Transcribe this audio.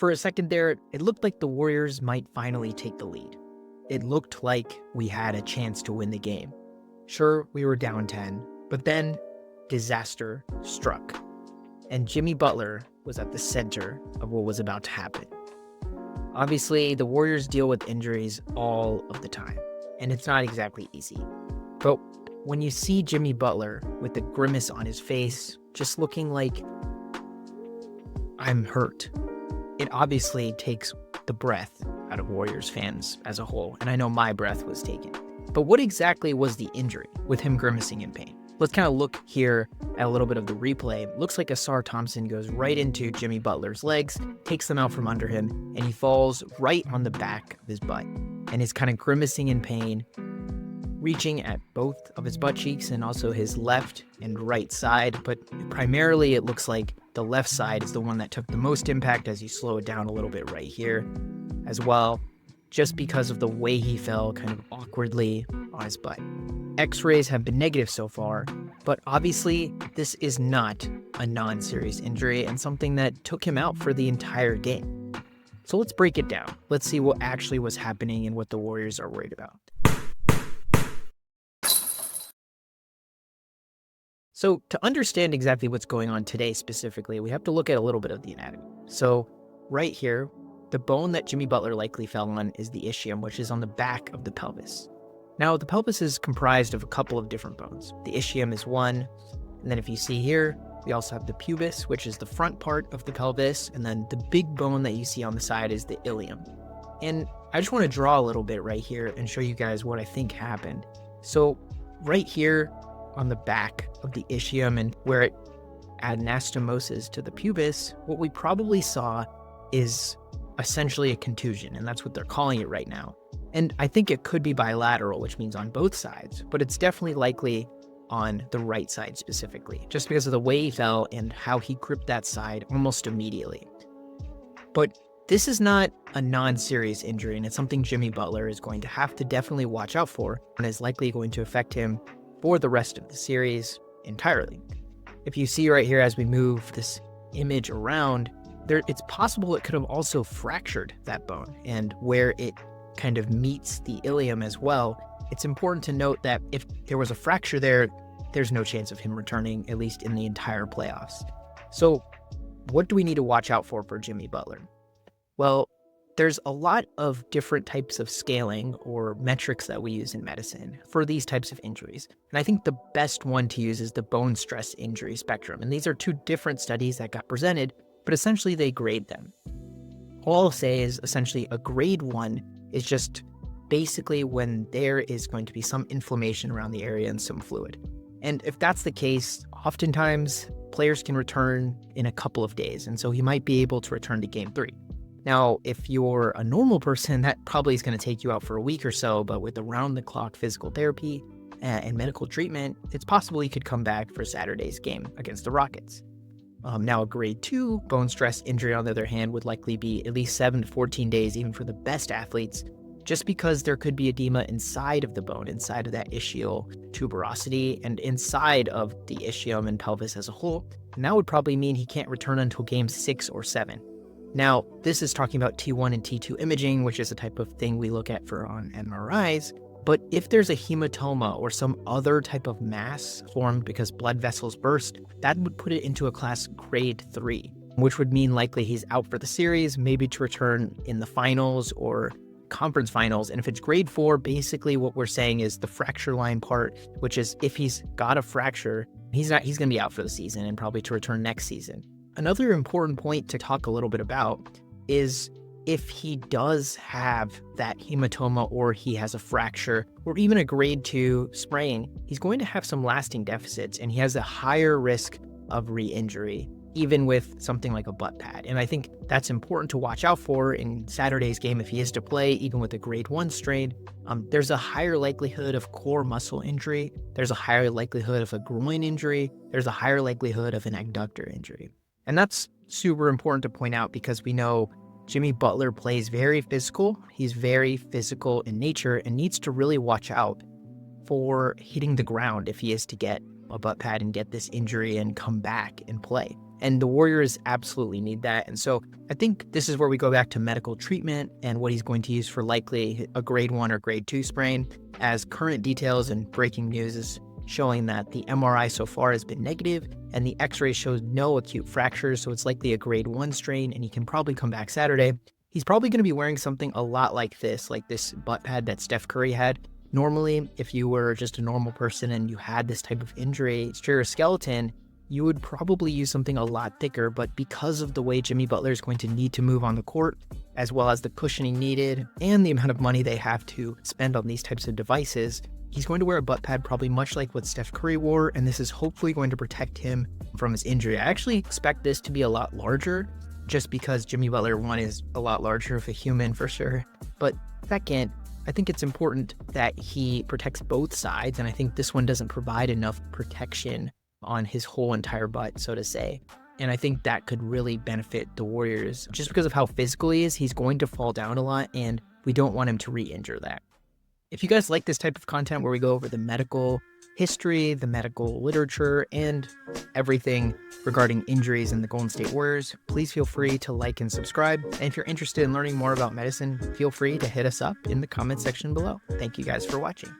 For a second there, it looked like the Warriors might finally take the lead. It looked like we had a chance to win the game. Sure, we were down 10, but then disaster struck. And Jimmy Butler was at the center of what was about to happen. Obviously, the Warriors deal with injuries all of the time, and it's not exactly easy. But when you see Jimmy Butler with the grimace on his face, just looking like, I'm hurt, it obviously takes the breath out of Warriors fans as a whole, and I know my breath was taken. But what exactly was the injury with him grimacing in pain? Let's kind of look here at a little bit of the replay. Looks like Amen Thompson goes right into Jimmy Butler's legs, takes them out from under him, and he falls right on the back of his butt. And he's kind of grimacing in pain, reaching at both of his butt cheeks and also his left and right side. But primarily it looks like the left side is the one that took the most impact as you slow it down a little bit right here as well, just because of the way he fell kind of awkwardly on his butt. X-rays have been negative so far, but obviously this is not a non-serious injury and something that took him out for the entire game. So let's break it down. Let's see what actually was happening and what the Warriors are worried about. So to understand exactly what's going on today specifically, we have to look at a little bit of the anatomy. So right here, the bone that Jimmy Butler likely fell on is the ischium, which is on the back of the pelvis. Now, the pelvis is comprised of a couple of different bones. The ischium is one, and then if you see here, we also have the pubis, which is the front part of the pelvis, and then the big bone that you see on the side is the ilium. And I just want to draw a little bit right here and show you guys what I think happened. So right here on the back of the ischium and where it anastomosis to the pubis, what we probably saw is essentially a contusion, and that's what they're calling it right now. And I think it could be bilateral, which means on both sides, but it's definitely likely on the right side specifically, just because of the way he fell and how he gripped that side almost immediately. But this is not a non-serious injury, and it's something Jimmy Butler is going to have to definitely watch out for, and is likely going to affect him for the rest of the series entirely. If you see right here as we move this image around, it's possible it could have also fractured that bone, and where it kind of meets the ilium as well, it's important to note that if there was a fracture there, there's no chance of him returning, at least in the entire playoffs. So what do we need to watch out for Jimmy Butler? Well, there's a lot of different types of scaling or metrics that we use in medicine for these types of injuries. And I think the best one to use is the bone stress injury spectrum. And these are two different studies that got presented, but essentially they grade them. All I'll say is essentially a grade 1 is just basically when there is going to be some inflammation around the area and some fluid. And if that's the case, oftentimes players can return in a couple of days. And so he might be able to return to game 3. Now, if you're a normal person, that probably is going to take you out for a week or so, but with around-the-clock physical therapy and medical treatment, it's possible he could come back for Saturday's game against the Rockets. Now, a grade 2 bone stress injury, on the other hand, would likely be at least 7 to 14 days, even for the best athletes, just because there could be edema inside of the bone, inside of that ischial tuberosity, and inside of the ischium and pelvis as a whole. And that would probably mean he can't return until game 6 or 7. Now, this is talking about T1 and T2 imaging, which is a type of thing we look at for on MRIs. But if there's a hematoma or some other type of mass formed because blood vessels burst, that would put it into a class grade 3, which would mean likely he's out for the series, maybe to return in the finals or conference finals. And if it's grade 4, basically what we're saying is the fracture line part, which is if he's got a fracture, he's going to be out for the season and probably to return next season. Another important point to talk a little bit about is if he does have that hematoma or he has a fracture or even a grade 2 sprain, he's going to have some lasting deficits and he has a higher risk of re-injury, even with something like a butt pad. And I think that's important to watch out for in Saturday's game if he is to play, even with a grade 1 strain. There's a higher likelihood of core muscle injury. There's a higher likelihood of a groin injury. There's a higher likelihood of an adductor injury. And that's super important to point out because we know Jimmy Butler plays very physical. He's very physical in nature and needs to really watch out for hitting the ground if he is to get a butt pad and get this injury and come back and play. And the Warriors absolutely need that. And so I think this is where we go back to medical treatment and what he's going to use for likely a grade 1 or grade 2 sprain, as current details and breaking news is showing that the MRI so far has been negative and the x-ray shows no acute fractures. So it's likely a grade 1 strain and he can probably come back Saturday. He's probably going to be wearing something a lot like this butt pad that Steph Curry had. Normally, if you were just a normal person and you had this type of injury to your skeleton, you would probably use something a lot thicker, but because of the way Jimmy Butler is going to need to move on the court, as well as the cushioning needed and the amount of money they have to spend on these types of devices, he's going to wear a butt pad probably much like what Steph Curry wore, and this is hopefully going to protect him from his injury. I actually expect this to be a lot larger, just because Jimmy Butler, one, is a lot larger of a human for sure, but second, I think it's important that he protects both sides, and I think this one doesn't provide enough protection on his whole entire butt, so to say. And I think that could really benefit the Warriors. Just because of how physical he is, he's going to fall down a lot, and we don't want him to re-injure that. If you guys like this type of content where we go over the medical history, the medical literature, and everything regarding injuries in the Golden State Warriors, please feel free to like and subscribe. And if you're interested in learning more about medicine, feel free to hit us up in the comment section below. Thank you guys for watching.